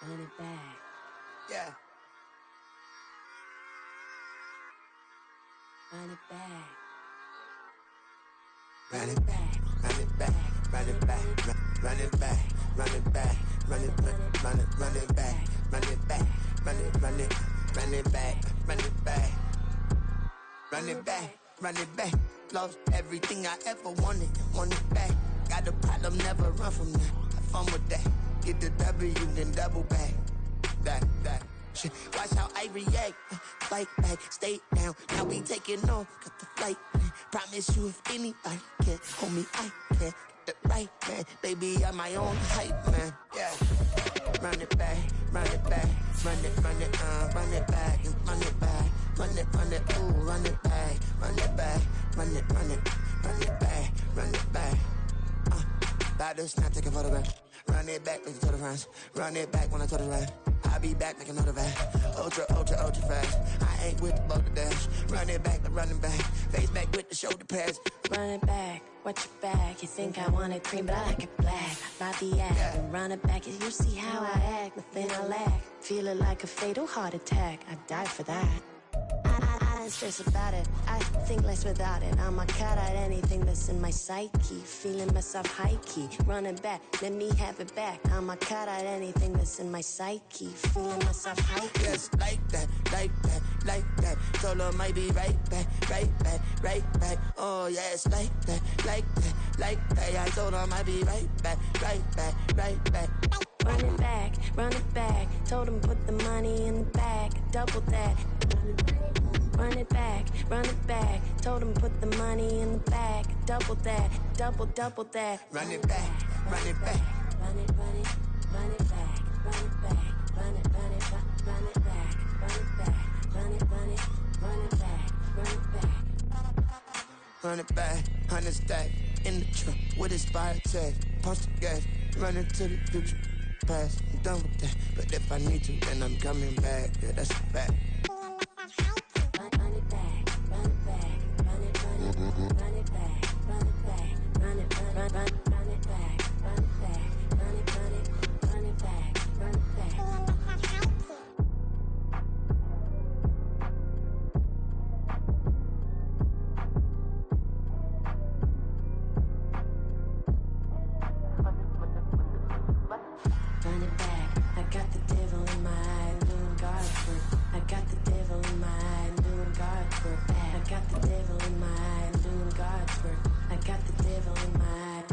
Run it back. Yeah. Run it back. Run it back, run it back, run it back, run it back, run it back, run it back, run it back, run it back, run it back, run it back, run it back, run it back. Lost everything I ever wanted it back. Got a problem, never run from that. Have fun with that. Get the W, then double back. That. Shit. Watch how I react. Fight back, stay down. Now we taking off, got the flight. Promise you if anybody can hold me, I can. Get the right man, baby, I'm my own hype man. Yeah. Run it back, run it back, run it back, and run it back, ooh, run it back, run it back, run it back, run it back. About to snap, take a photograph. Run it back, make it to the runs. Run it back when I told it right. I'll be back, make another back. Ultra fast. I ain't with the boulder dash. Run it back, I'm running back. Face back with the shoulder pads. Run it back, watch your back. You think I want it cream, but I like it black. Not the act, Yeah. and run it back. You see how I act, nothing I lack. Feel it like a fatal heart attack. I'd die for that. I don't stress about it. I think less without it. I'ma cut out anything that's in my psyche. Feeling myself high key. Running back, let me have it back. I'ma cut out anything that's in my psyche. Feeling myself high key. Yes, like that. Solo might be right back. Oh, yes, like that. I told her I might be right back. Run it back. Told him put the money in the bag. Double that. Run it back. Told him put the money in the bag. Double that. Double that. Run it back. Run it back. Run it back. Run it back. Run it back. Run it back. Run it back. Run it back. Run it back, 100 stack in the trunk with his fire tag. Punch the gas, running to the future. Past, I'm done with that. But if I need to, then I'm coming back. Yeah, that's a fact. Run it back. Run it back. Run it back. Run it back. Run it back. Run it back. Run it back. Run it back. Run it back. Run it back, I got the devil in my eye, I'm doing God's work. I got the devil in my eye, I'm doing God's work. I got the devil in my eye, I'm doing God's work. I got the devil in my eye.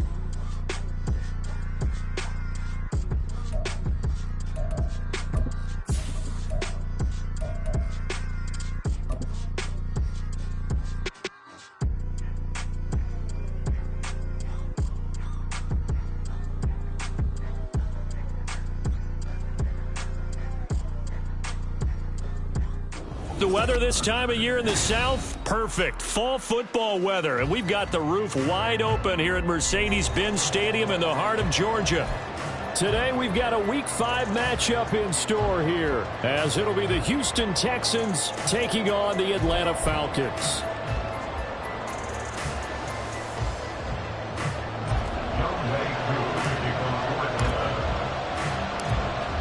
The weather this time of year in the South, perfect. Fall football weather, and we've got the roof wide open here at Mercedes-Benz Stadium in the heart of Georgia. Today we've got a Week 5 matchup in store here, as it'll be the Houston Texans taking on the Atlanta Falcons.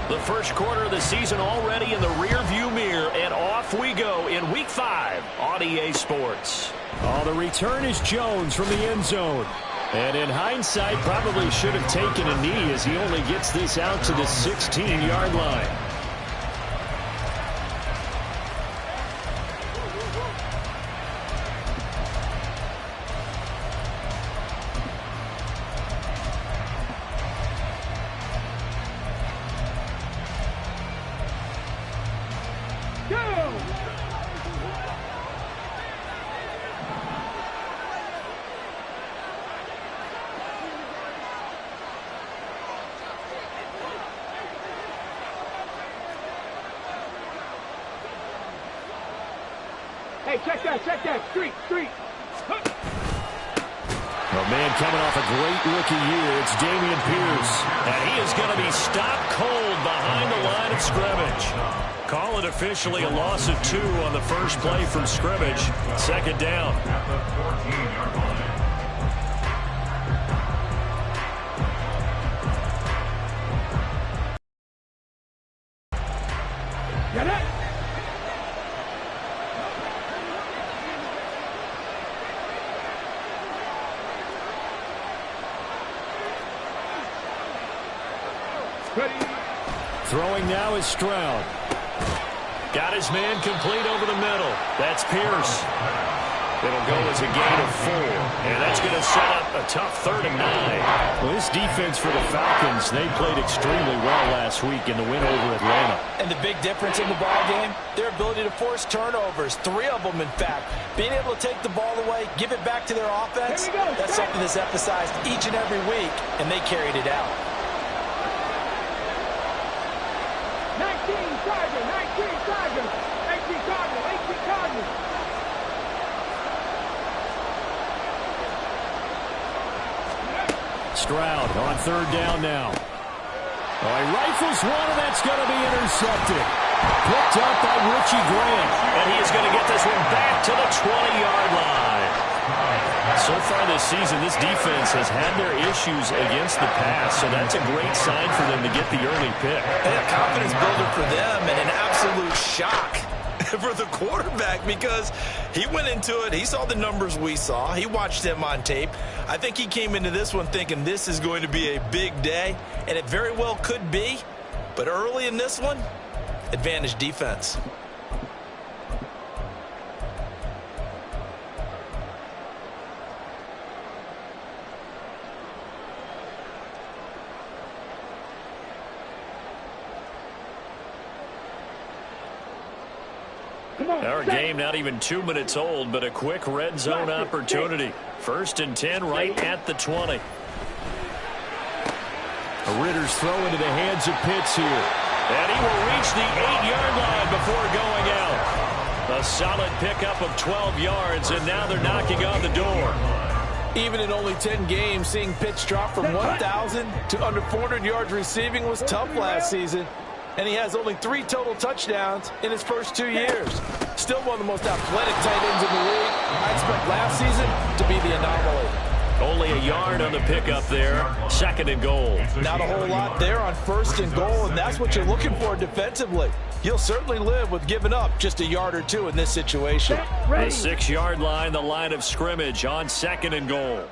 The first quarter of the season already in the rearview mirror, and off we go in Week 5 on EA Sports. Oh, the return is Jones from the end zone. And in hindsight, probably should have taken a knee as he only gets this out to the 16-yard line. Hey, check that, street. A man coming off a great rookie year, it's Dameon Pierce. And he is going to be stopped cold behind the line of scrimmage. Call it officially a loss of 2 on the first play from scrimmage. Second down. Throwing now is Stroud. Got his man complete over the middle. That's Pierce. It'll go as a gain of 4. And that's going to set up a tough 3rd and 9. Well, this defense for the Falcons, they played extremely well last week in the win over Atlanta. And the big difference in the ball game, their ability to force turnovers, 3 of them in fact. Being able to take the ball away, give it back to their offense, that's something that's emphasized each and every week, and they carried it out. 19 Chargers, 19 Chargers, 18 Cardinals, 18 Cardinals. Stroud on 3rd down now. Oh, he rifles one, and that's going to be intercepted. Picked up by Richie Grant. And he is going to get this one back to the 20-yard line. So far this season, this defense has had their issues against the pass, so that's a great sign for them to get the early pick. And a confidence builder for them and an absolute shock for the quarterback because he went into it. He saw the numbers we saw. He watched them on tape. I think he came into this one thinking this is going to be a big day, and it very well could be. But early in this one, advantage defense. Our game not even 2 minutes old, but a quick red zone opportunity. 1st and 10 right at the 20. Ritter's throw into the hands of Pitts here. And he will reach the 8-yard line before going out. A solid pickup of 12 yards, and now they're knocking on the door. Even in only 10 games, seeing Pitts drop from 1,000 to under 400 yards receiving was tough last season. And he has only 3 total touchdowns in his first 2 years. Still one of the most athletic tight ends in the league. I expect last season to be the anomaly. Only a yard on the pickup there. 2nd and goal. Not a whole lot there on 1st and goal, and that's what you're looking for defensively. You'll certainly live with giving up just a yard or 2 in this situation. The 6-yard line, the line of scrimmage on 2nd and goal.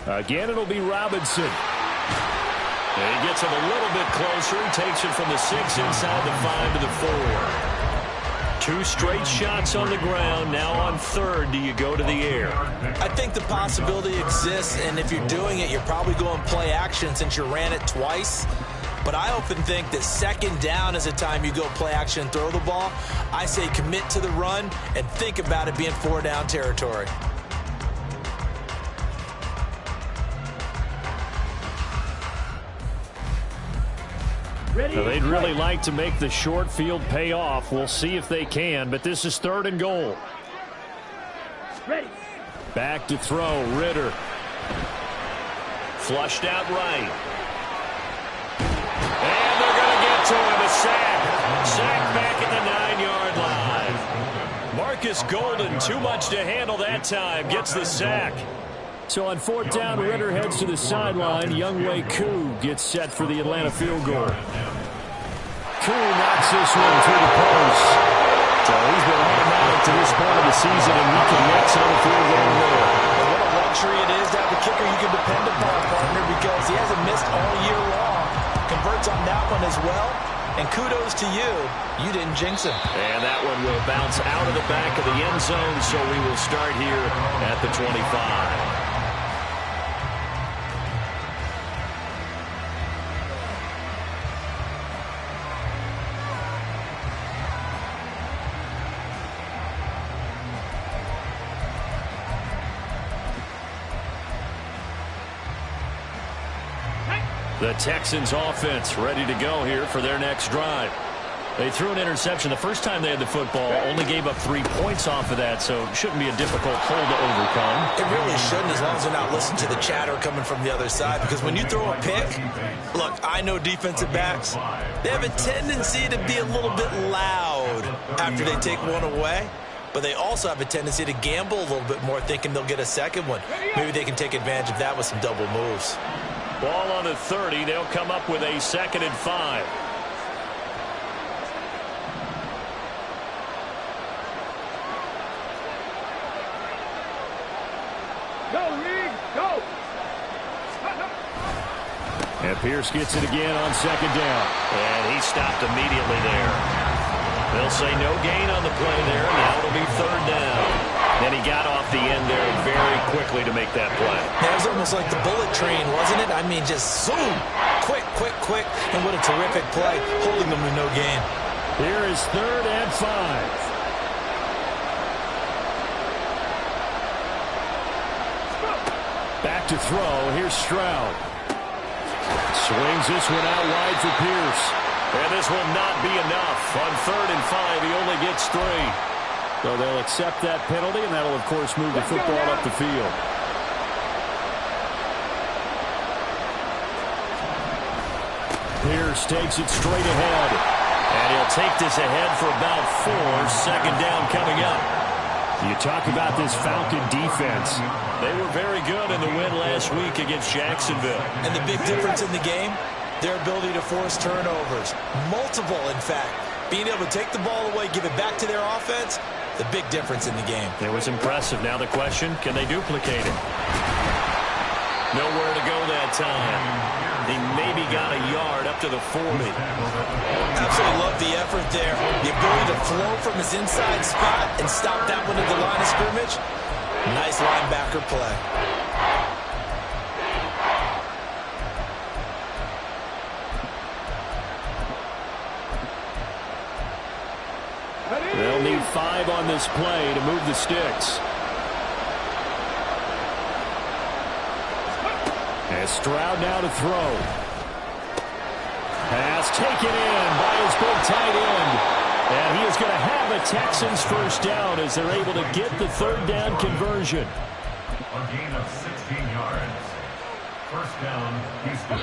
Again, it'll be Robinson. And he gets him a little bit closer. He takes it from the 6 inside the 5 to the 4. 2 straight shots on the ground. Now on 3rd, do you go to the air? I think the possibility exists, and if you're doing it, you're probably going play action since you ran it twice. But I often think that 2nd down is the time you go play action and throw the ball. I say commit to the run and think about it being 4-down territory. Now, they'd really like to make the short field pay off. We'll see if they can, but this is 3rd and goal. Back to throw, Ritter. Flushed out right. And they're going to get to him, a sack. Sack back at the 9-yard line. Marcus Golden, too much to handle that time, gets the sack. So on 4th down, Ritter heads to the sideline. Younghoe Koo gets set for the Atlanta field goal. Koo knocks this one through the post. So he's been automatic to this point of the season, and he connects on the field goal there. What a luxury it is to have a kicker you can depend upon, partner, because he hasn't missed all year long. Converts on that one as well. And kudos to you. You didn't jinx him. And that one will bounce out of the back of the end zone, so we will start here at the 25. The Texans offense ready to go here for their next drive. They threw an interception the first time they had the football, only gave up 3 points off of that, so it shouldn't be a difficult hole to overcome. It really shouldn't, as long as they're not listening to the chatter coming from the other side, because when you throw a pick, look, I know defensive backs, they have a tendency to be a little bit loud after they take one away, but they also have a tendency to gamble a little bit more, thinking they'll get a second one. Maybe they can take advantage of that with some double moves. Ball on the 30. They'll come up with a 2nd and 5. Go, Reed, go. And Pierce gets it again on second down. And he stopped immediately there. They'll say no gain on the play there. Now it'll be third down. And he got off the end there very quickly to make that play. That was almost like the bullet train, wasn't it? I mean, just zoom. Quick, quick, quick. And what a terrific play, holding them to no gain. Here is 3rd and 5. Back to throw. Here's Stroud. Swings this one out wide for Pierce. And this will not be enough. On 3rd and 5, he only gets 3. So they'll accept that penalty, and that'll, of course, move the football up the field. Pierce takes it straight ahead. And he'll take this ahead for about 4. Second down coming up. You talk about this Falcon defense. They were very good in the win last week against Jacksonville. And the big difference in the game, their ability to force turnovers. Multiple, in fact. Being able to take the ball away, give it back to their offense, the big difference in the game. It was impressive. Now the question, can they duplicate it? Nowhere to go that time. He maybe got a yard up to the 40. Absolutely love the effort there. The ability to flow from his inside spot and stop that one at the line of scrimmage. Nice linebacker play. They'll need 5 on this play to move the sticks. As Stroud now to throw. Pass taken in by his big tight end. And he is going to have the Texans first down as they're able to get the 3rd down conversion. A gain of 16 yards. First down, Houston.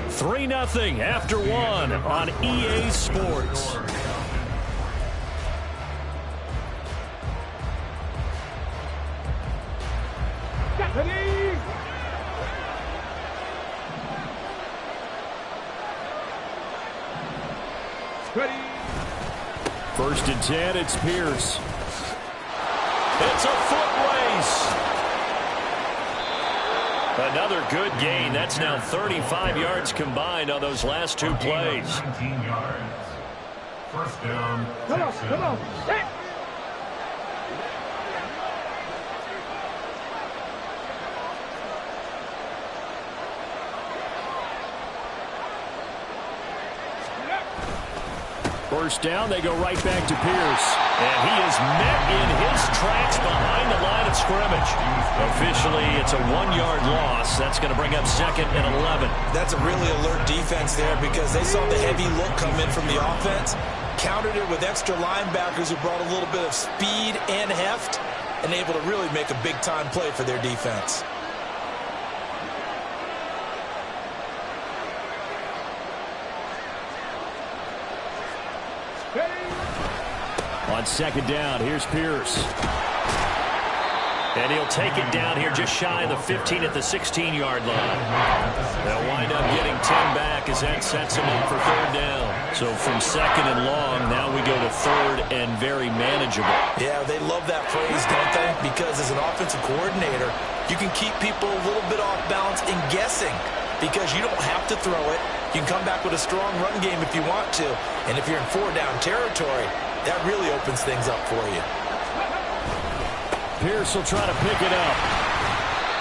3-0 after 1 on EA Sports. First and 10, it's Pierce. It's a foot race. Another good gain. That's now 35 yards combined on those last 2 plays. 19 yards. First down. Come on. Hey. First down, they go right back to Pierce. And he is met in his tracks behind the line of scrimmage. Officially, it's a 1-yard loss. That's going to bring up 2nd and 11. That's a really alert defense there because they saw the heavy look come in from the offense, countered it with extra linebackers who brought a little bit of speed and heft, and able to really make a big-time play for their defense. On 2nd down, here's Pierce. And he'll take it down here just shy of the 15 at the 16-yard line. They'll wind up getting 10 back as that sets him up for 3rd down. So from 2nd and long, now we go to 3rd and very manageable. Yeah, they love that phrase, don't they? Because as an offensive coordinator, you can keep people a little bit off balance and guessing because you don't have to throw it. You can come back with a strong run game if you want to. And if you're in 4-down territory, that really opens things up for you. Pierce will try to pick it up.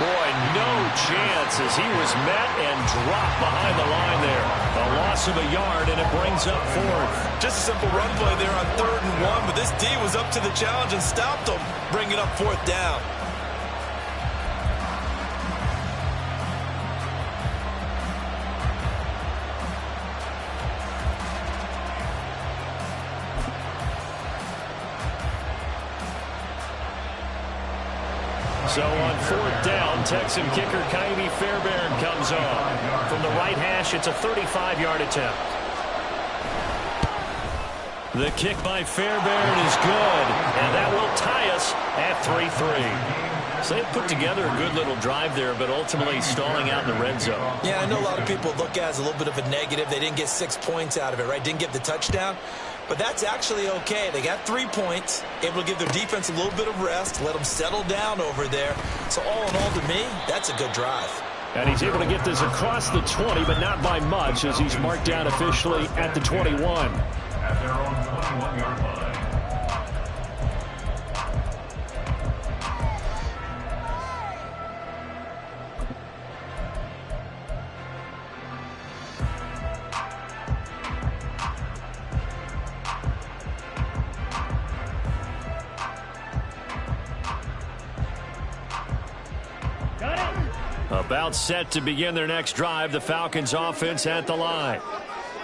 Boy, no chance as he was met and dropped behind the line there. A loss of a yard, and it brings up 4th. Just a simple run play there on 3rd and 1, but this D was up to the challenge and stopped him, bringing up 4th down. So on 4th down, Texan kicker Kyrie Fairbairn comes on. From the right hash, it's a 35-yard attempt. The kick by Fairbairn is good, and that will tie us at 3-3. So they put together a good little drive there, but ultimately stalling out in the red zone. Yeah, I know a lot of people look at it as a little bit of a negative. They didn't get 6 points out of it, right? Didn't get the touchdown. But that's actually okay. They got 3 points, able to give their defense a little bit of rest, let them settle down over there. So all in all, to me, that's a good drive. And he's able to get this across the 20, but not by much, as he's marked down officially at the 21. At their own 21-yard line. About set to begin their next drive, the Falcons offense at the line.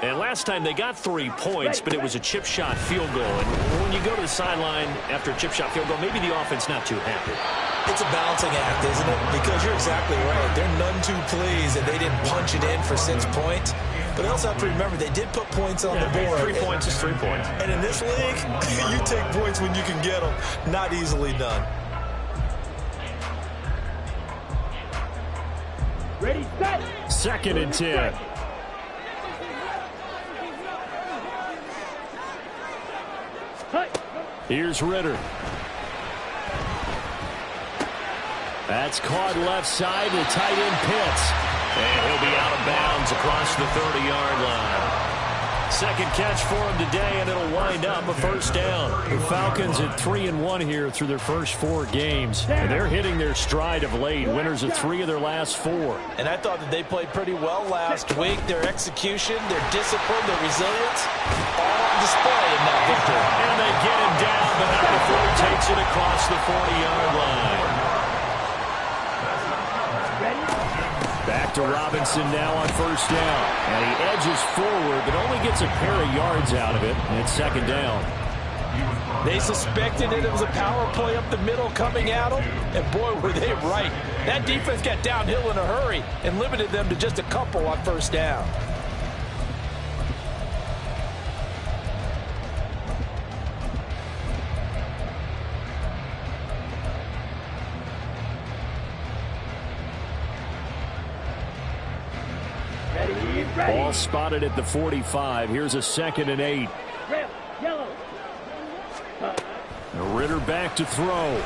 And last time they got 3 points, but it was a chip shot field goal. And when you go to the sideline after a chip shot field goal, maybe the offense not too happy. It's a balancing act, isn't it? Because you're exactly right. They're none too pleased that they didn't punch it in for 6 points. But they also have to remember they did put points on the board. 3 points is 3 points. And in this league, you take points when you can get them. Not easily done. Ready, set. 2nd and 10. Here's Ritter. That's caught left side to tight end Pitts. And he'll be out of bounds across the 30-yard line. Second catch for him today, and it'll wind up a first down. The Falcons at 3-1 here through their first 4 games. And they're hitting their stride of late. Winners of 3 of their last 4. And I thought that they played pretty well last week. Their execution, their discipline, their resilience, all on display in that victory. And they get him down, but not before he takes it across the 40-yard line. Back to Robinson now on first down. And he edges forward, but only gets a pair of yards out of it. And it's 2nd down. They suspected it was a power play up the middle coming at them. And boy, were they right. That defense got downhill in a hurry and limited them to just a couple on first down. Ball spotted at the 45. Here's a 2nd and 8. Red, yellow. Ritter back to throw.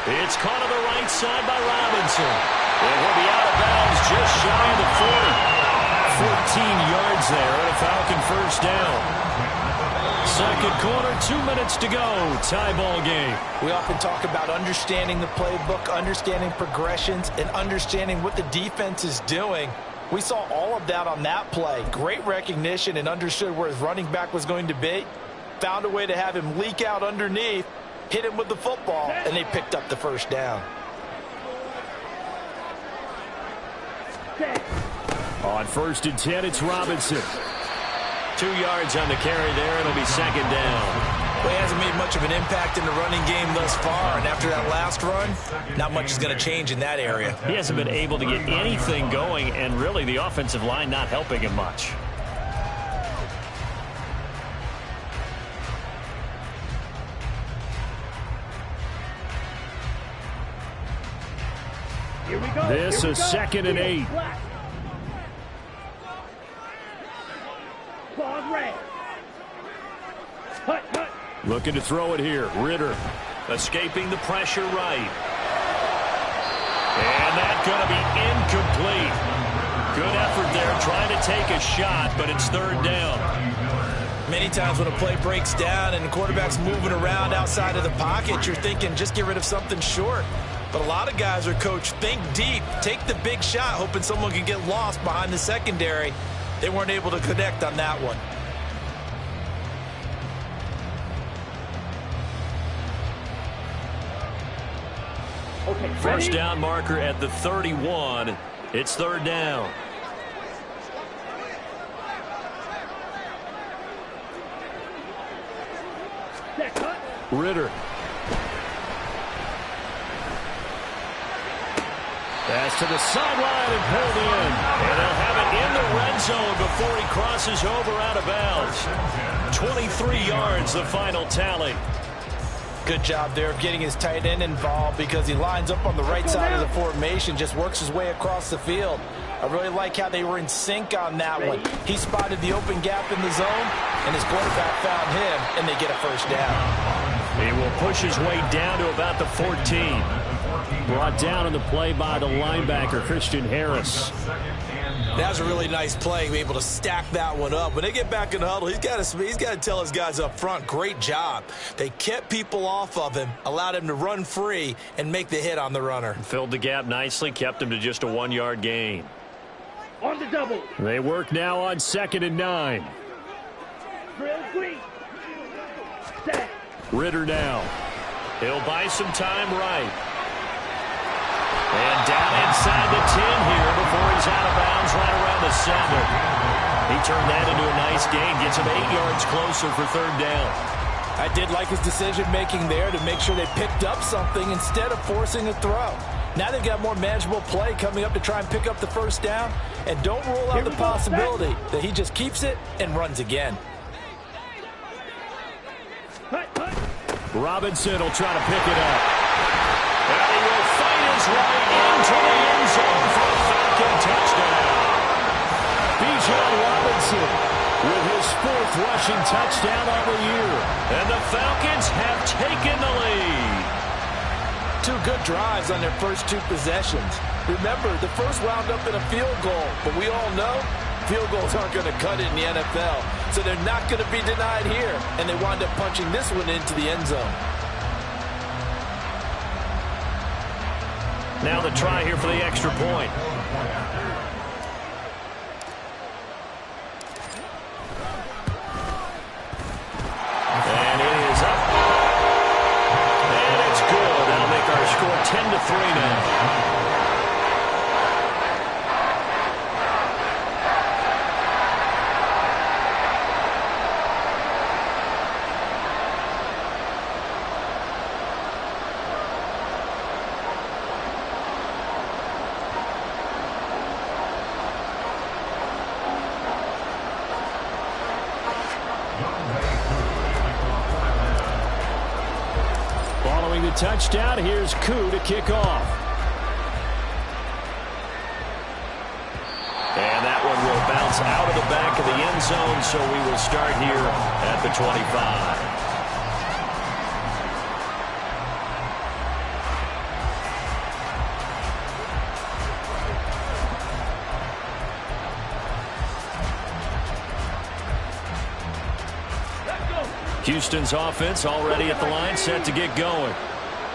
It's caught on the right side by Robinson. And he'll be out of bounds just shy of the 40. 14 yards there and a Falcon first down. Second quarter, 2 minutes to go. Tie ball game. We often talk about understanding the playbook, understanding progressions, and understanding what the defense is doing. We saw all of that on that play. Great recognition and understood where his running back was going to be. Found a way to have him leak out underneath, hit him with the football, and they picked up the first down. On 1st and 10, it's Robinson. 2 yards on the carry there. It'll be 2nd down. Well, he hasn't made much of an impact in the running game thus far, and after that last run, not much is going to change in that area. He hasn't been able to get anything going, and really the offensive line not helping him much. Here we go. This is 2nd and 8. Claws red. Hut, hut. Looking to throw it here. Ritter escaping the pressure right. And that's going to be incomplete. Good effort there trying to take a shot, but it's 3rd down. Many times when a play breaks down and the quarterback's moving around outside of the pocket, you're thinking just get rid of something short. But a lot of guys are coached, think deep, take the big shot, hoping someone can get lost behind the secondary. They weren't able to connect on that one. Okay, First ready? down marker at the 31. It's 3rd down. Set, cut. Ritter. Pass to the sideline and pulled in. And they'll have it in the red zone before he crosses over out of bounds. 23 yards, the final tally. Good job there of getting his tight end involved because he lines up on the right side of the formation, just works his way across the field. I really like how they were in sync on that one. He spotted the open gap in the zone, and his quarterback found him, and they get a first down. He will push his way down to about the 14. Brought down in the play by the linebacker, Christian Harris. That was a really nice play, be able to stack that one up. When they get back in the huddle, he's got to tell his guys up front, great job. They kept people off of him, allowed him to run free and make the hit on the runner. Filled the gap nicely, kept him to just a 1-yard gain. On the double. They work now on 2nd and 9. Drill 3. Set. Ritter now. He'll buy some time right. And down inside the 10 here before he's out of bounds right around the 7. He turned that into a nice gain, gets him 8 yards closer for 3rd down. I did like his decision-making there to make sure they picked up something instead of forcing a throw. Now they've got more manageable play coming up to try and pick up the 1st down. And don't rule out the possibility that he just keeps it and runs again. Robinson will try to pick it up. And he will fight his way into the end zone for a Falcon touchdown. Bijan Robinson with his 4th rushing touchdown on the year. And the Falcons have taken the lead. 2 good drives on their first 2 possessions. Remember, the first wound up in a field goal, but we all know field goals aren't going to cut it in the NFL, so they're not going to be denied here, and they wind up punching this one into the end zone. Now the try here for the extra point. And it is up. And it's good. That'll make our score 10-3 now. Touchdown. Here's Koo to kick off. And that one will bounce out of the back of the end zone, so we will start here at the 25. Houston's offense already at the line, set to get going.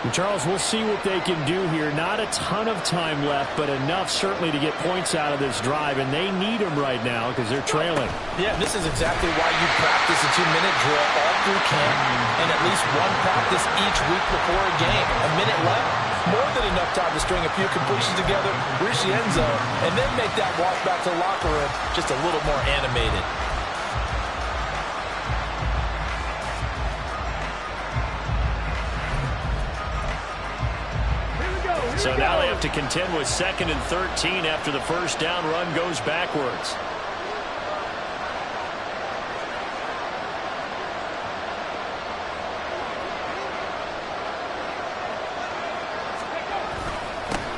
And Charles, we'll see what they can do here. Not a ton of time left, but enough certainly to get points out of this drive, and they need them right now because they're trailing. Yeah, this is exactly why you practice a 2-minute drill all through camp and at least one practice each week before a game. A minute left, more than enough time to string a few completions together, reach the end zone, and then make that walk back to the locker room just a little more animated. So now they have to contend with 2nd and 13 after the first down run goes backwards.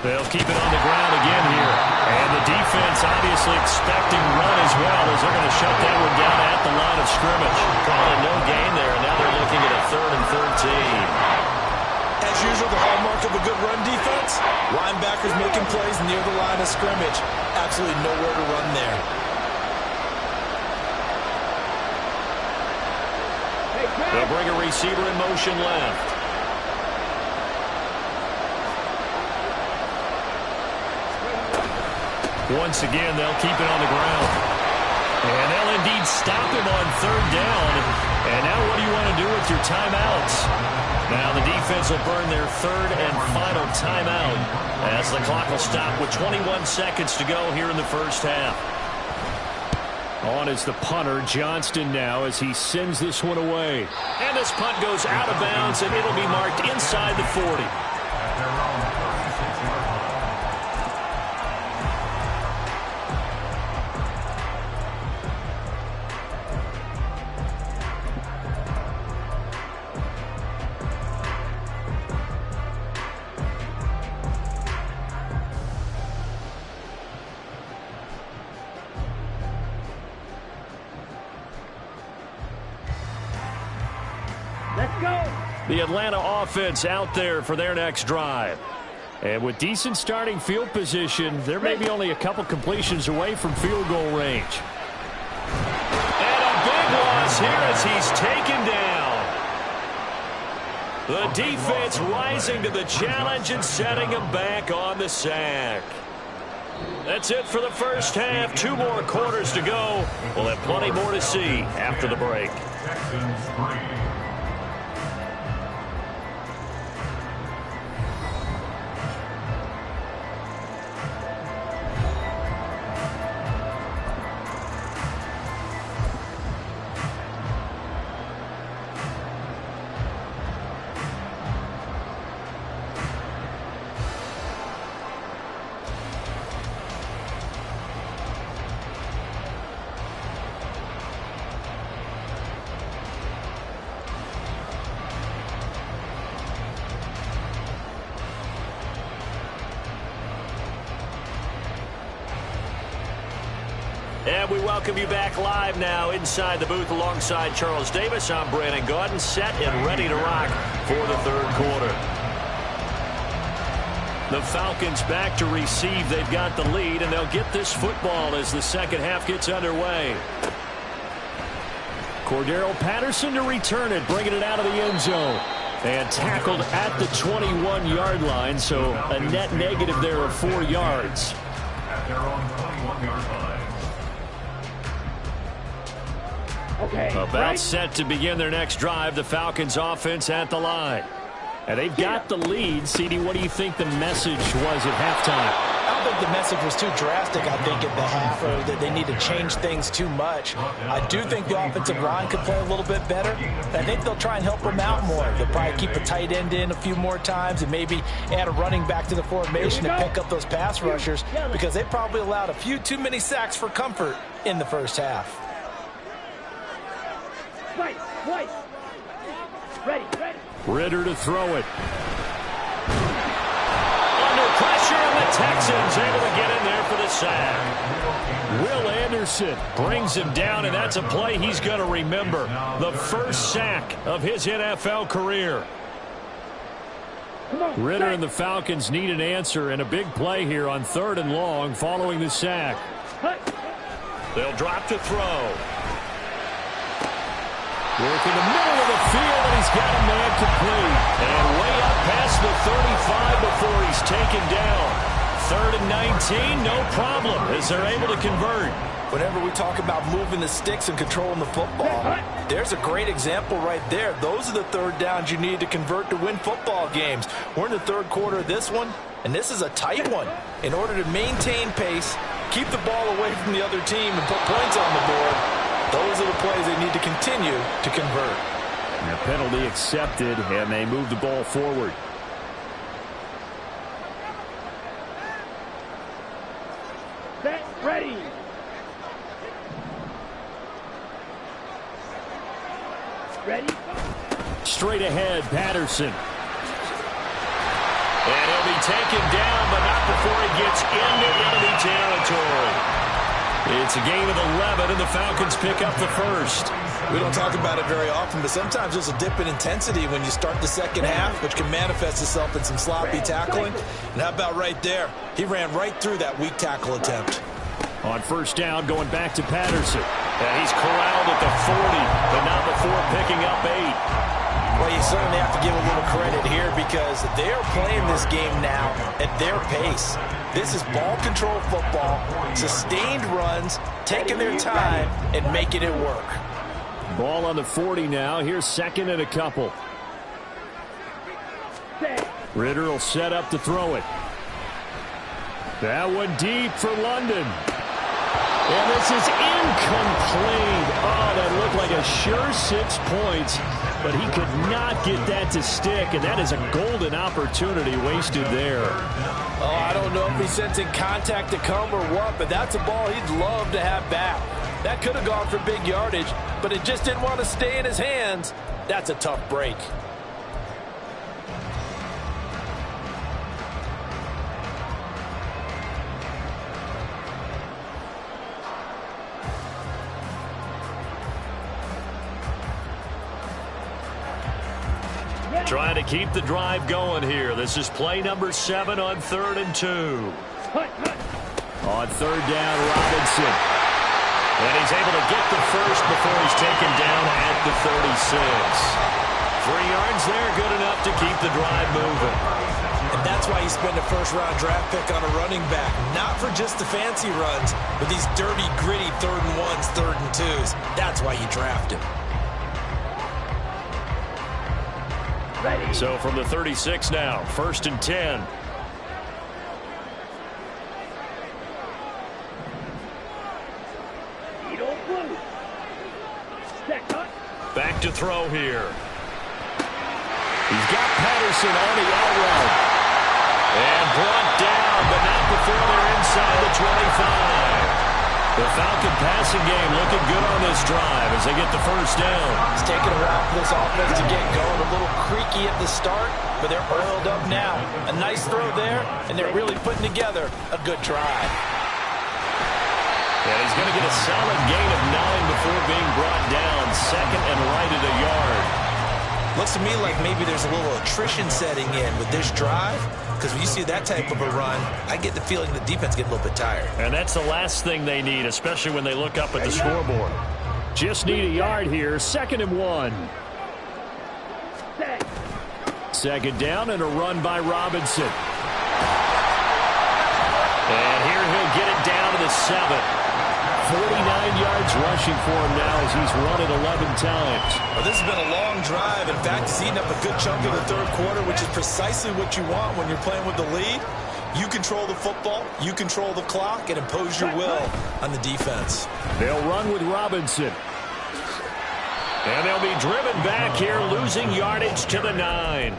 They'll keep it on the ground again here. And the defense obviously expecting run as well, as they're going to shut that one down at the line of scrimmage. Calling no gain there, and now they're looking at a 3rd and 13. As usual, the hallmark of a good run defense, linebackers making plays near the line of scrimmage. Absolutely nowhere to run there. They'll bring a receiver in motion left. Once again, they'll keep it on the ground. And they'll indeed stop him on 3rd down. And now what do you want to do with your timeouts? Now the defense will burn their 3rd and final timeout as the clock will stop with 21 seconds to go here in the first half. On is the punter, Johnston, now as he sends this one away. And this punt goes out of bounds, and it'll be marked inside the 40. Let's go. The Atlanta offense out there for their next drive. And with decent starting field position, there may be only a couple completions away from field goal range. And a big loss here as he's taken down. The defense rising to the challenge and setting him back on the sack. That's it for the first half. 2 more quarters to go. We'll have plenty more to see after the break. Texans 3. And we welcome you back live now inside the booth alongside Charles Davis. I'm Brandon Gaudin, set and ready to rock for the third quarter. The Falcons back to receive. They've got the lead, and they'll get this football as the second half gets underway. Cordero Patterson to return it, bringing it out of the end zone. And tackled at the 21-yard line, so a net negative there of 4 yards. At their own 21-yard line. About set to begin their next drive. The Falcons offense at the line. And they've got the lead. CD, what do you think the message was at halftime? I don't think the message was too drastic, I think, at the half, or that they need to change things too much. I do think the offensive line could play a little bit better. I think they'll try and help them out more. They'll probably keep a tight end in a few more times and maybe add a running back to the formation to pick up those pass rushers, because they probably allowed a few too many sacks for comfort in the first half. Ready. Ritter to throw it. Under pressure, and the Texans able to get in there for the sack. Will Anderson brings him down, and that's a play he's going to remember. The first sack of his NFL career. Ritter and the Falcons need an answer, and a big play here on 3rd and long following the sack. They'll drop to throw. Work in the middle of the field, and he's got a man complete. And way up past the 35 before he's taken down. 3rd and 19, no problem, as they're able to convert. Whenever we talk about moving the sticks and controlling the football, there's a great example right there. Those are the 3rd downs you need to convert to win football games. We're in the 3rd quarter of this one, and this is a tight one. In order to maintain pace, keep the ball away from the other team, and put points on the board, those are the plays they need to continue to convert. And the penalty accepted, and they move the ball forward. Set, ready. Ready. Straight ahead, Patterson. And he'll be taken down, but not before he gets into enemy territory. It's a gain of 11, and the Falcons pick up the first. We don't talk about it very often, but sometimes there's a dip in intensity when you start the second half, which can manifest itself in some sloppy tackling. And how about right there? He ran right through that weak tackle attempt. On first down, going back to Patterson. And he's corralled at the 40, but not before picking up 8. Well, you certainly have to give a little credit here, because they are playing this game now at their pace. This is ball control football, sustained runs, taking their time and making it work. Ball on the 40 now. Here's 2nd and a couple. Ritter will set up to throw it. That one deep for London. And this is incomplete. Oh, that looked like a sure 6 points, but he could not get that to stick, and that is a golden opportunity wasted there. Oh, I don't know if he's sensing contact to come or what, but that's a ball he'd love to have back. That could have gone for big yardage, but it just didn't want to stay in his hands. That's a tough break. Trying to keep the drive going here. This is play number 7 on 3rd and 2. On 3rd down, Robinson. And he's able to get the first before he's taken down at the 36. 3 yards there, good enough to keep the drive moving. And that's why you spend a first-round draft pick on a running back. Not for just the fancy runs, but these dirty, gritty 3rd and 1s, 3rd and 2s. That's why you draft him. Ready. So from the 36 now, 1st and 10. Back to throw here. He's got Patterson on the out route. And brought down, but not before they're inside the 25. The Falcon passing game looking good on this drive as they get the first down. It's taking a while for this offense to get going. A little creaky at the start, but they're oiled up now. A nice throw there, and they're really putting together a good drive. And he's going to get a solid gain of 9 before being brought down. 2nd and right at a yard. Looks to me like maybe there's a little attrition setting in with this drive, because when you see that type of a run, I get the feeling the defense get a little bit tired. And that's the last thing they need, especially when they look up at the scoreboard. Just need a yard here. 2nd and 1. 2nd down and a run by Robinson. And here he'll get it down to the 7. 49 yards rushing for him now as he's run it 11 times. Well, this has been a long drive. In fact, he's eaten up a good chunk of the 3rd quarter, which is precisely what you want when you're playing with the lead. You control the football, you control the clock, and impose your will on the defense. They'll run with Robinson. And they'll be driven back here, losing yardage to the 9.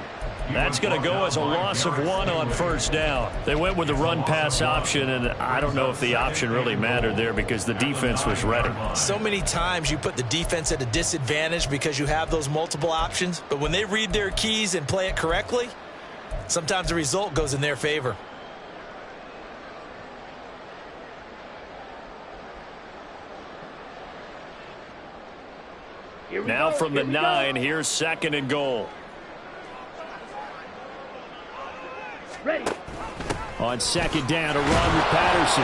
That's going to go as a loss of 1 on 1st down. They went with the run-pass option, and I don't know if the option really mattered there because the defense was ready. So many times you put the defense at a disadvantage because you have those multiple options, but when they read their keys and play it correctly, sometimes the result goes in their favor. Now from the 9, here's 2nd and goal. Ready. On 2nd down, a run with Patterson.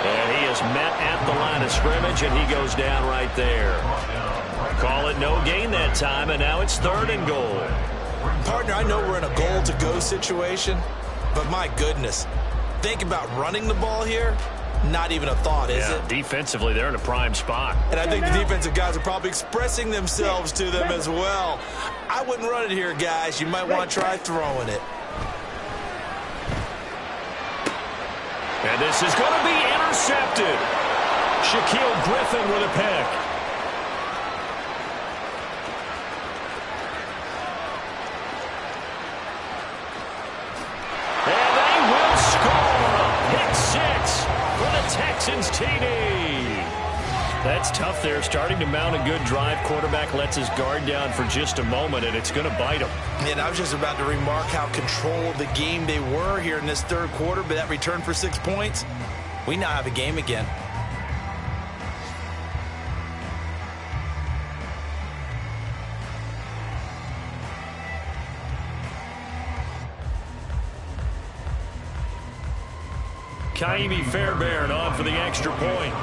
And he is met at the line of scrimmage, and he goes down right there. Call it no gain that time, and now it's 3rd and goal. Partner, I know we're in a goal-to-go situation, but my goodness, think about running the ball here. Not even a thought, is it? Defensively, they're in a prime spot. And I think the defensive guys are probably expressing themselves to them as well. I wouldn't run it here, guys. You might want to try throwing it. And this is going to be intercepted. Shaquille Griffin with a pick. And they will score. Pick 6 for the Texans TD. That's tough there. Starting to mount a good drive. Quarterback lets his guard down for just a moment, and it's going to bite him. And I was just about to remark how controlled the game they were here in this 3rd quarter, but that return for 6 points, we now have a game again. Kaimi Fairbairn on for the extra point.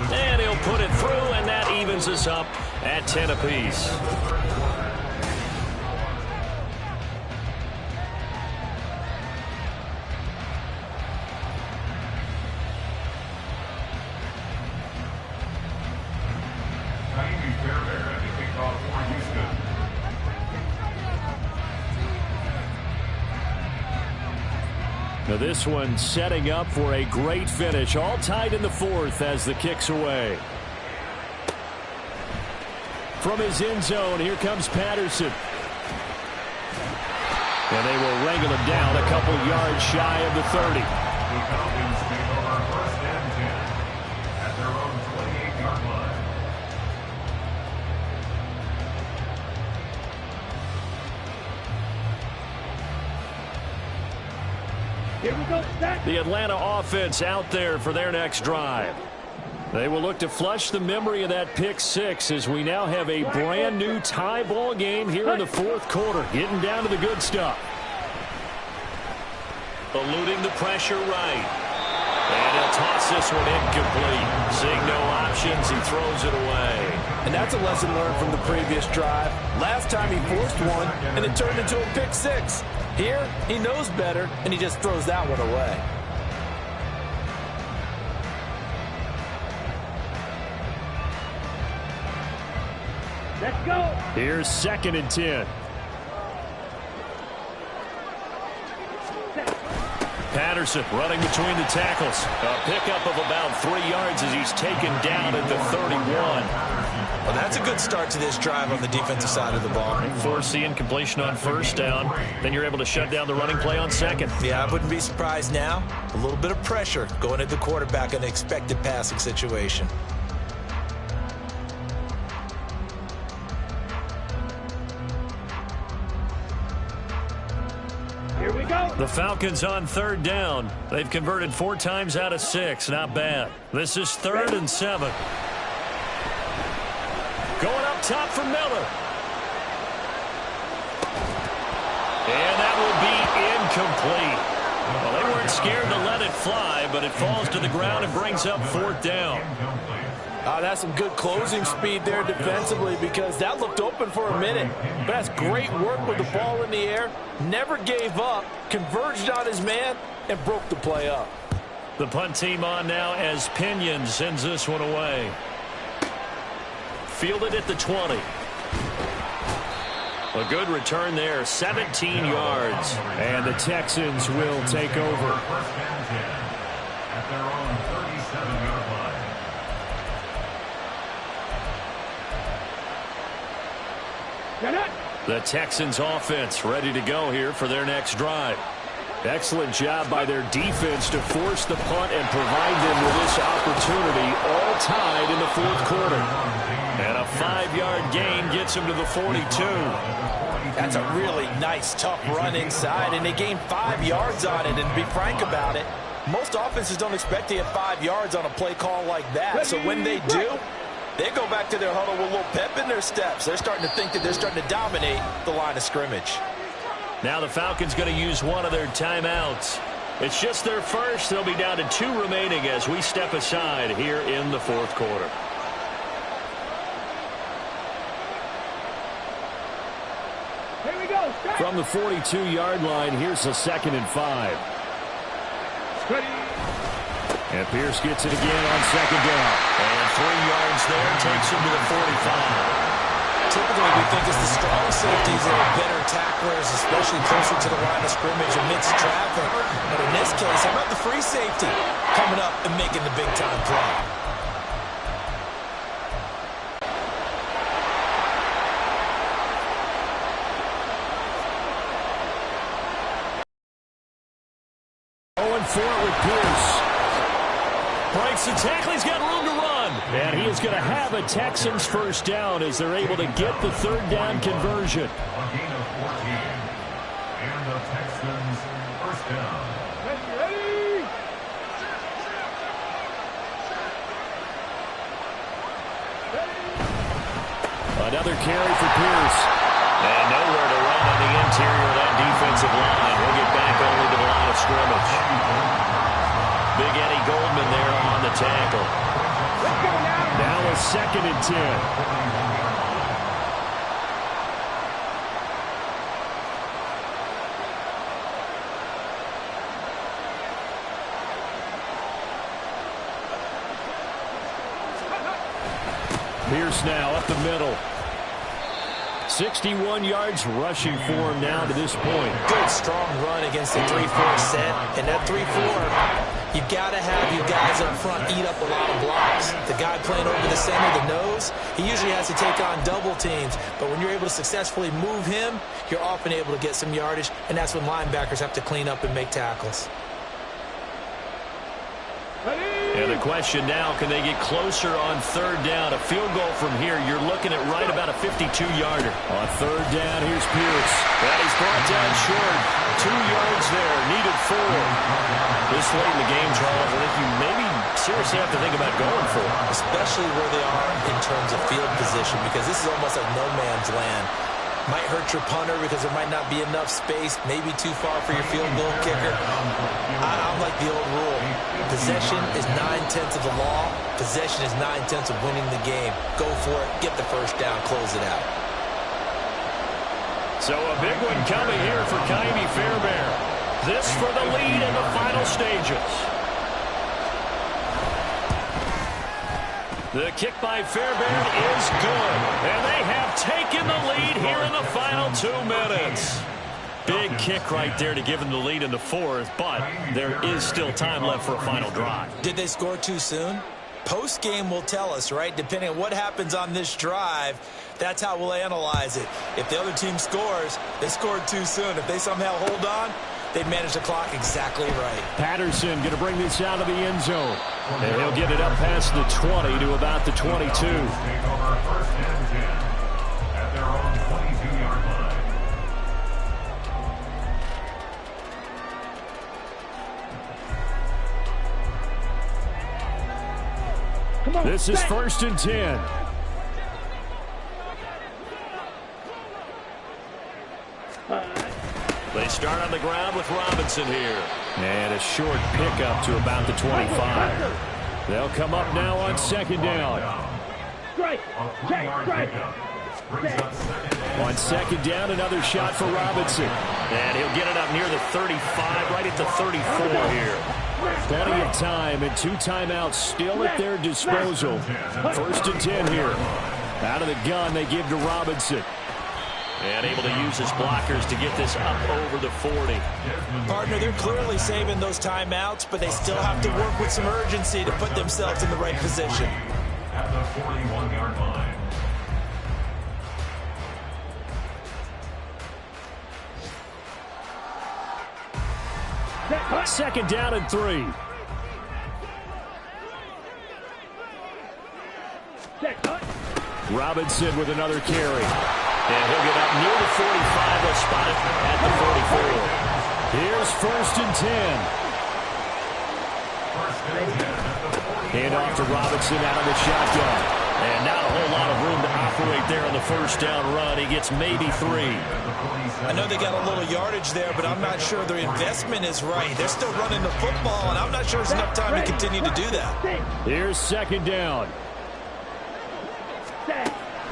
And he'll put it through, and that evens us up at 10 apiece. Now this one setting up for a great finish. All tied in the 4th as the kick's away. From his end zone, here comes Patterson. And they will wrangle him down a couple yards shy of the 30. The Falcons take over 1st and 10 at their own 28-yard line. Here we go. Set. The Atlanta offense out there for their next drive. They will look to flush the memory of that pick six as we now have a brand new tie ball game here in the fourth quarter. Getting down to the good stuff. Eluding the pressure right. And he'll toss this one incomplete. Seeing no options, he throws it away. And that's a lesson learned from the previous drive. Last time he forced one, and it turned into a pick six. Here, he knows better, and he just throws that one away. Let's go. Here's 2nd and 10. Patterson running between the tackles. A pickup of about 3 yards as he's taken down at the 31. Well, that's a good start to this drive on the defensive side of the ball. Force the incompletion on first down. Then you're able to shut down the running play on second. Yeah, I wouldn't be surprised now. A little bit of pressure going at the quarterback in an expected passing situation. Here we go. The Falcons on 3rd down. They've converted 4 times out of 6. Not bad. This is 3rd and 7. Going up top for Miller. And that will be incomplete. Well, they weren't scared to let it fly, but it falls to the ground and brings up 4th down. That's some good closing speed there defensively because that looked open for a minute. But that's great work with the ball in the air. Never gave up, converged on his man, and broke the play up. The punt team on now as Pinion sends this one away. Fielded at the 20. A good return there, 17 yards. And the Texans will take over. At their own 37-yard line. The Texans offense ready to go here for their next drive. Excellent job by their defense to force the punt and provide them with this opportunity, all tied in the fourth quarter. And a 5-yard gain gets them to the 42. That's a really nice, tough run inside, and they gained 5 yards on it. And to be frank about it, most offenses don't expect to get 5 yards on a play call like that. So when they do, they go back to their huddle with a little pep in their steps. They're starting to think that they're starting to dominate the line of scrimmage. Now the Falcons going to use one of their timeouts. It's just their first. They'll be down to 2 remaining as we step aside here in the fourth quarter. Here we go. Set. From the 42-yard line, here's a 2nd and 5. Ready. And Pierce gets it again on 2nd down. And 3 yards there takes him to the 45. Typically, we think it's the strong safeties that are better tacklers, especially closer to the line of scrimmage amidst traffic. But in this case, how about the free safety coming up and making the big-time play? Going for it with Pierce. Breaks the tackle. He's got room to run. And he is going to have a Texans first down as they're able to get the 3rd down conversion. A gain of 14. And the Texans first down. Ready. Another carry for Pierce. And nowhere to run on the interior of that defensive line. We'll get back only to the line of scrimmage. Big Eddie Goldman there on the tackle. Now a 2nd and 10. Pierce now up the middle. 61 yards rushing for him now to this point. Good, strong run against the 3-4 set. And that 3-4, you've got to have your guys up front eat up a lot of blocks. The guy playing over the center, the nose, he usually has to take on double teams. But when you're able to successfully move him, you're often able to get some yardage. And that's when linebackers have to clean up and make tackles. And the The question now, can they get closer on third down? A field goal from here, you're looking at right about a 52-yarder. On third down, here's Pierce. And he's brought down short. 2 yards there, needed 4. This late in the game, Charles, I think you maybe seriously have to think about going for it. Especially where they are in terms of field position, because this is almost like no man's land. Might hurt your punter because there might not be enough space, maybe too far for your field goal kicker. I'm like the old rule. Possession is 9/10 of the law. Possession is 9/10 of winning the game. Go for it, get the first down, close it out. So a big one coming here for Ka'imi Fairbairn. This for the lead in the final stages. The kick by Fairbairn is good. And they have taken the lead here in the final 2 minutes. Big kick right there to give them the lead in the 4th, but there is still time left for a final drive. Did they score too soon? Post-game will tell us, right? Depending on what happens on this drive, that's how we'll analyze it. If the other team scores, they scored too soon. If they somehow hold on, they manage the clock exactly right. Patterson going to bring this out of the end zone. And he'll get it up past the 20 to about the 22. Take over 1st and 10 at their own 22-yard line. This is 1st and 10. They start on the ground with Robinson here. And a short pickup to about the 25. They'll come up now on 2nd down. Strike. Check. Strike. On 2nd down, another shot for Robinson. And he'll get it up near the 35, right at the 34 here. Plenty of time and 2 timeouts still at their disposal. 1st and 10 here. Out of the gun, they give to Robinson. And able to use his blockers to get this up over the 40. Partner, they're clearly saving those timeouts, but they still have to work with some urgency to put themselves in the right position. At the 41-yard line. Second down and 3. Robinson with another carry. And he'll get up near the 45. They'll spot it at the 44. Here's 1st and 10. Hand off to Robinson out of the shotgun. And not a whole lot of room to operate there on the 1st down run. He gets maybe 3. I know they got a little yardage there, but I'm not sure their investment is right. They're still running the football, and I'm not sure there's enough time to continue to do that. Here's 2nd down.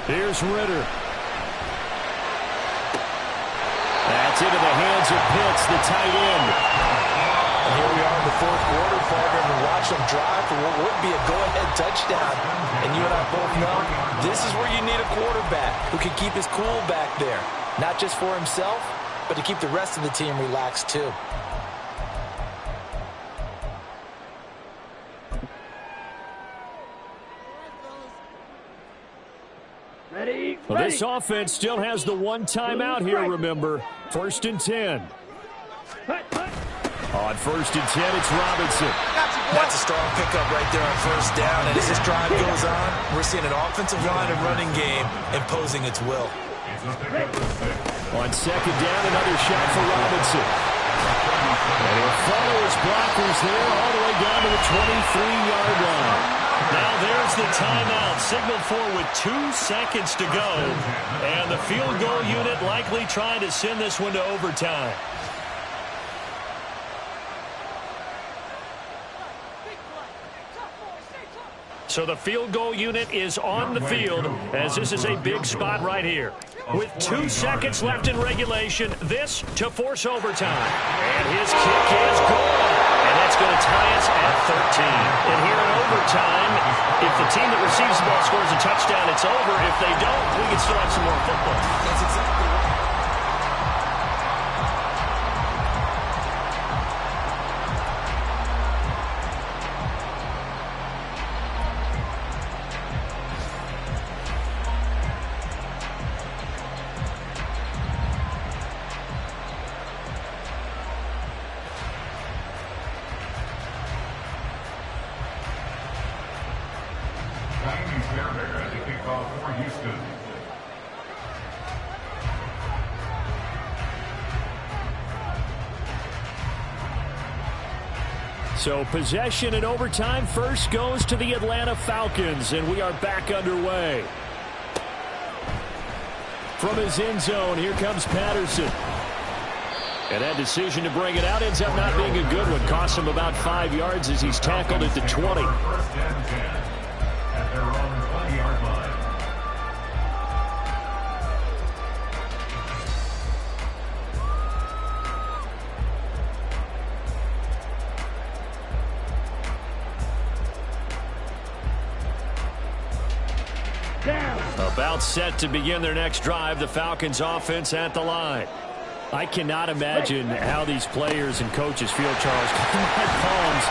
Here's Ritter. That's into the hands of Pitts, the tight end. And here we are in the 4th quarter, partner, and watch them drive for what would be a go-ahead touchdown. And you and I both know this is where you need a quarterback who can keep his cool back there. Not just for himself, but to keep the rest of the team relaxed too. Well, this offense still has the 1 timeout here, remember. 1st and 10. On 1st and 10, it's Robinson. That's a strong pickup right there on 1st down. And as this drive goes on, we're seeing an offensive line and running game imposing its will. On 2nd down, another shot for Robinson. And he'll follow his blockers there all the way down to the 23-yard line. Now there's the timeout signaled for with 2 seconds to go. And the field goal unit likely trying to send this one to overtime. So the field goal unit is on the field as this is a big spot right here. With 2 seconds left in regulation, this to force overtime. And his kick is good. And that's going to tie us at 13. And here in overtime, if the team that receives the ball scores a touchdown, it's over. If they don't, we can still have some more football. That's exactly right. Miami's there at the kickoff for Houston. So possession in overtime first goes to the Atlanta Falcons, and we are back underway. From his end zone, here comes Patterson. And that decision to bring it out ends up not being a good one. Costs him about 5 yards as he's tackled at the 20. First and 10 at their own 20-yard line. About set to begin their next drive, the Falcons offense at the line. I cannot imagine how these players and coaches feel, Charles. My palms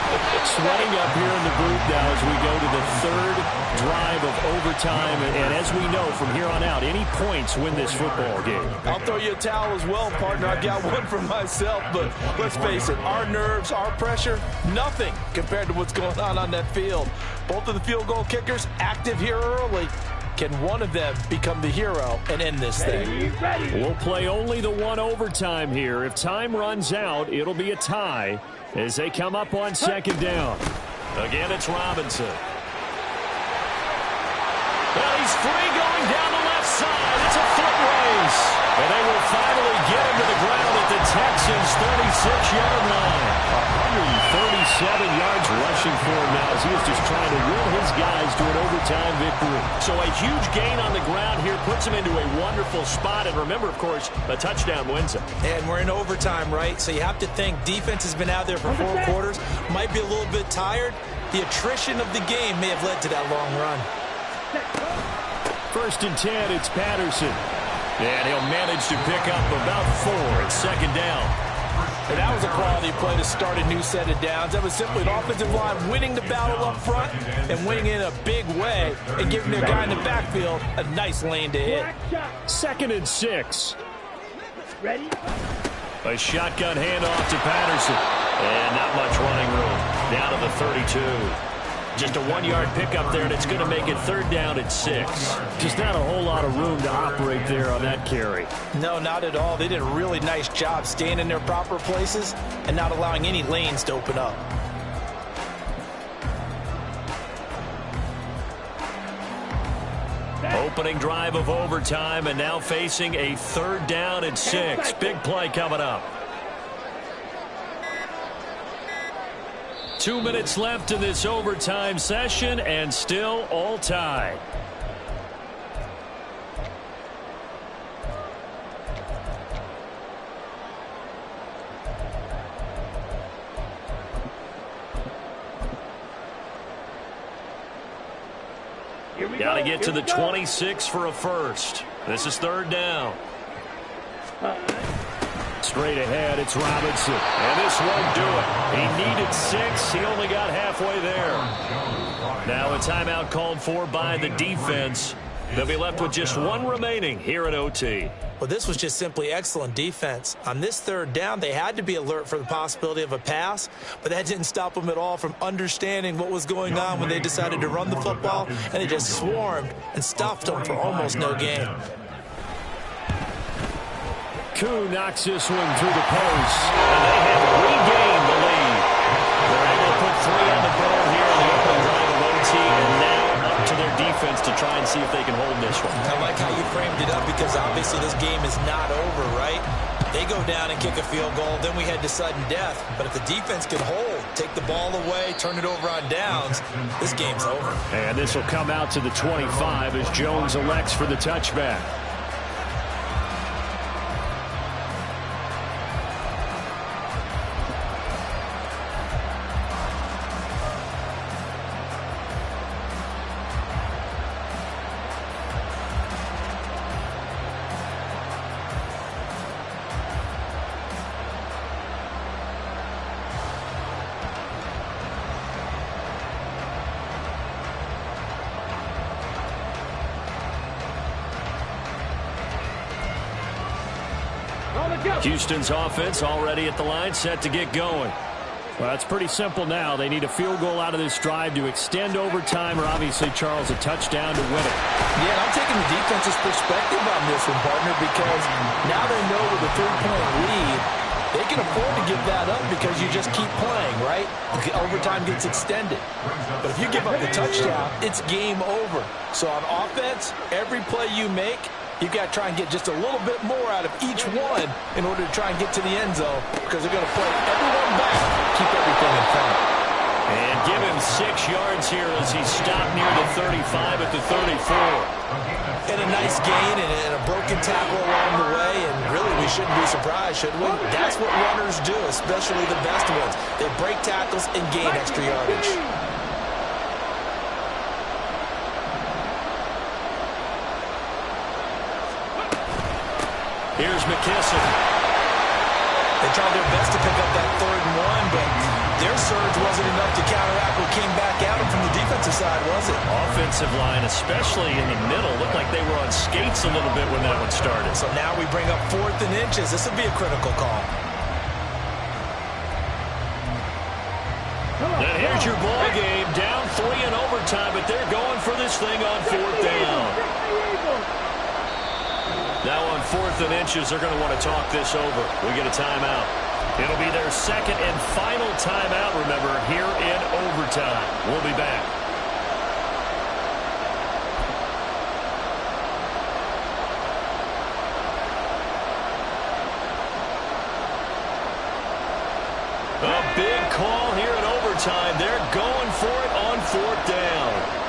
sweating up here in the booth now as we go to the third drive of overtime. And as we know from here on out, any points win this football game. I'll throw you a towel as well, partner. I got one for myself, but let's face it, our nerves, our pressure, nothing compared to what's going on that field. Both of the field goal kickers active here early. Can one of them become the hero and end this thing? We'll play only the one overtime here. If time runs out, it'll be a tie as they come up on second down. Again, it's Robinson. Well, he's free going down the left side. It's a foot race. And they will finally get him to the ground at the Texans' 36-yard line. 137 yards rushing for him now as he was just trying to will his guys to an overtime victory. So a huge gain on the ground here puts him into a wonderful spot. And remember, of course, a touchdown wins him. And we're in overtime, right? So you have to think defense has been out there for 4 quarters. Might be a little bit tired. The attrition of the game may have led to that long run. First and 10, it's Patterson. And he'll manage to pick up about 4 at second down. And that was a quality play to start a new set of downs. That was simply an offensive line winning the battle up front and winning in a big way and giving their guy in the backfield a nice lane to hit. Second and 6. Ready? A shotgun handoff to Patterson. And not much running room. Down to the 32. Just a 1-yard pickup there, and it's going to make it third down at 6. Just not a whole lot of room to operate there on that carry. No, not at all. They did a really nice job staying in their proper places and not allowing any lanes to open up. Opening drive of overtime, and now facing a third down and 6. Big play coming up. 2 minutes left in this overtime session, and still all tied. Got to get to the 26 for a first. This is third down. Straight ahead, it's Robinson. And this won't do it. He needed 6. He only got halfway there. Now a timeout called for by the defense. They'll be left with just 1 remaining here at OT. Well, this was just simply excellent defense. On this third down, they had to be alert for the possibility of a pass, but that didn't stop them at all from understanding what was going on when they decided to run the football, and they just swarmed and stuffed them for almost no gain. Koo knocks this one through the post, and they have regained the lead. They're able to put 3 on the board here in the opening drive of OT, and now up to their defense to try and see if they can hold this one. I like how you framed it up because obviously this game is not over, right? They go down and kick a field goal, then we head to sudden death. But if the defense can hold, take the ball away, turn it over on downs, this game's over. And this will come out to the 25 as Jones elects for the touchback. Houston's offense already at the line, set to get going. Well, it's pretty simple now. They need a field goal out of this drive to extend overtime, or obviously, Charles, a touchdown to win it. Yeah, and I'm taking the defense's perspective on this one, partner, because now they know with a 3-point lead, they can afford to give that up because you just keep playing, right? Overtime gets extended. But if you give up the touchdown, it's game over. So on offense, every play you make, you've got to try and get just a little bit more out of each one in order to try and get to the end zone, because they're going to play everyone back, keep everything in front. And give him 6 yards here as he stopped near the 35 at the 34. And a nice gain and a broken tackle along the way, and really we shouldn't be surprised, should we? That's what runners do, especially the best ones. They break tackles and gain extra yardage. Here's McKisson. They tried their best to pick up that 3rd and 1, but their surge wasn't enough to counteract what came back at them from the defensive side, was it? Offensive line, especially in the middle, looked like they were on skates a little bit when that one started. So now we bring up 4th and inches. This will be a critical call. And here's your ball game. Down 3 in overtime, but they're going for this thing on 4th down. Now on 4th and inches, they're going to want to talk this over. We get a timeout. It'll be their 2nd and final timeout, remember, here in overtime. We'll be back. A big call here in overtime. They're going for it on 4th down.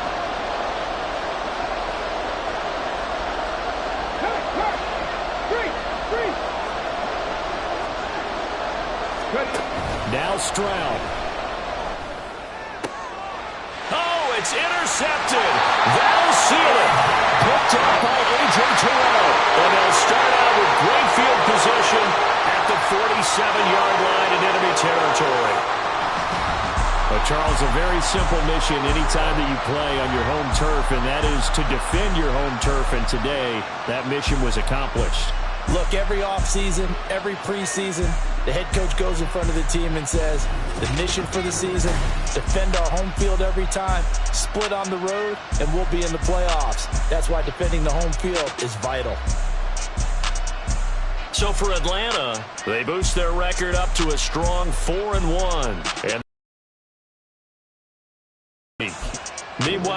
Now Stroud. Oh, it's intercepted. That'll seal it. Picked up by A.J. Terrell. And they'll start out with great field position at the 47-yard line in enemy territory. Well, Charles, a very simple mission anytime that you play on your home turf, and that is to defend your home turf. And today, that mission was accomplished. Look, every offseason, every preseason, the head coach goes in front of the team and says, the mission for the season, defend our home field every time, split on the road, and we'll be in the playoffs. That's why defending the home field is vital. So for Atlanta, they boost their record up to a strong 4-1. And meanwhile,